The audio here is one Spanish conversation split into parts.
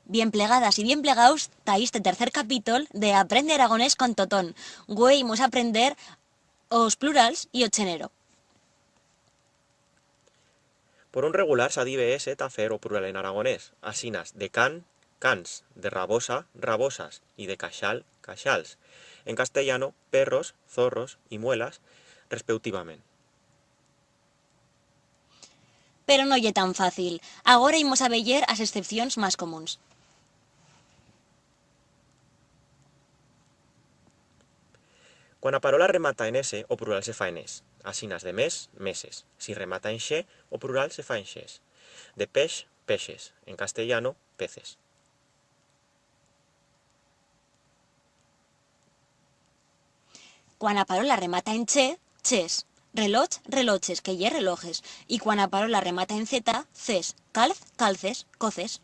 Bien plegadas y bien plegados, ta este tercer capítulo de Aprende Aragonés con Totón. Güey, vamos a aprender os plurals y o chenero. Por un regular s'adive ese tafer o plural en aragonés, asinas de can, cans, de rabosa, rabosas y de caxal, caxals. En castellano, perros, zorros y muelas, respectivamente. Pero no lle tan fácil. Agora imos a veyer as excepcións más comuns. Quan a parola remata en ese, o plural se fa en es. Asinas de mes, meses. Si remata en xe, o plural se fa en xes. De peix, peixes. En castellano, peces. Quan a parola remata en che, ches. Reloch, reloches, que lle relojes. Y quan a parola remata en zeta, ces. Calz, calces, coces.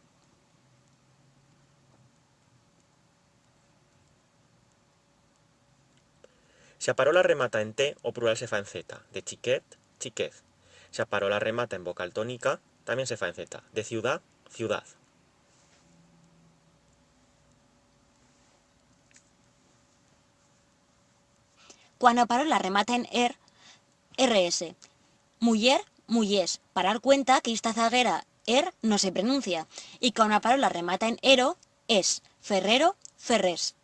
Si a parola remata en t, o plural se fa en z. De chiquet, chiquez. Si a parola remata en vocal tónica, también se fa en z. De ciudad, ciudad. Quan a parola remata en rs. Muller, muyés. Para dar cuenta que esta zaguera no se pronuncia. Y que una parola remata en ero, es. Ferrero, ferrés.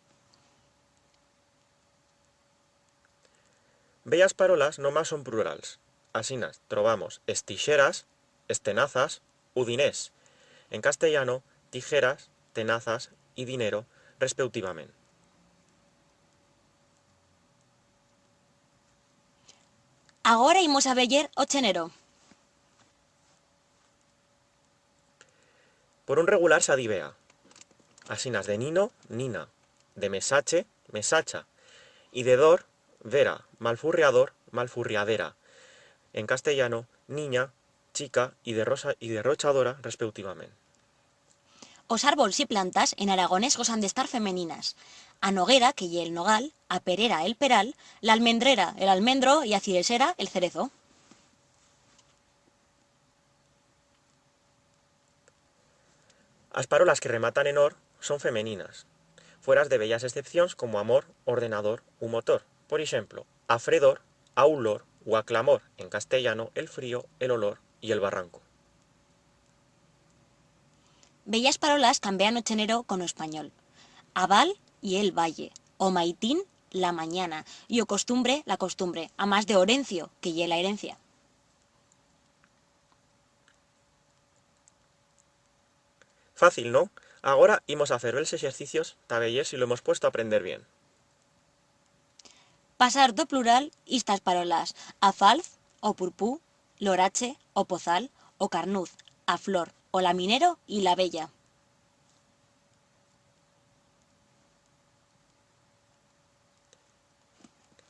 Bellas parolas nomás son plurals. Asinas trobamos estixeras, estenazas, udinés. En castellano, tijeras, tenazas y dinero, respectivamente. Agora imos a veyer o chenero. Por un regular s'adivea. Asinas de nino, nina. De mesache, mesacha. Y de dor, vera. Malfurriador, malfurriadera. En castellano, niña, chica y derrochadora, respectivamente. Os árboles y plantas en aragonés gozan de estar femeninas. A noguera, que ye el nogal, a perera el peral, la almendrera el almendro y a ciresera el cerezo. As parolas que rematan en or son femeninas, fueras de bellas excepcións como amor, ordenador u motor. Por exemplo, afredor, aulor o aclamor, en castellano, el frío, el olor y el barranco. Bellas parolas cambian o chenero con o español. Aval y el valle, o maitín la mañana, y o costumbre la costumbre, a más de orencio, que ye la herencia. Fácil, ¿no? Ahora imos a hacer los ejercicios ta veyer si lo hemos puesto a aprender bien. Pasar do plural estas parolas: afalz, o purpú, lorache, o pozal, o carnuz, a flor, o laminero y la bella.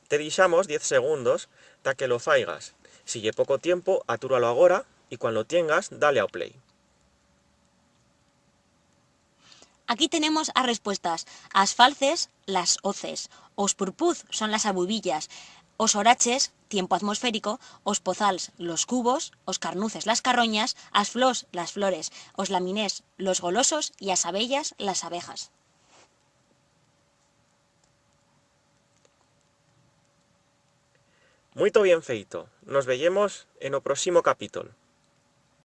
Te dixamos 10 segundos ta que lo faigas. Si lle poco tiempo, atúralo agora y cuando lo tengas, dale a play. Aquí tenemos as respuestas. As falces, las hoces. Os purpuz son las abubillas. Os oraches, tiempo atmosférico. Os pozals, los cubos. Os carnuces, las carroñas. As flos, las flores. Os laminés, los golosos. Y as abellas, las abejas. Muito bien feito. Nos veyemos en o próximo capítulo.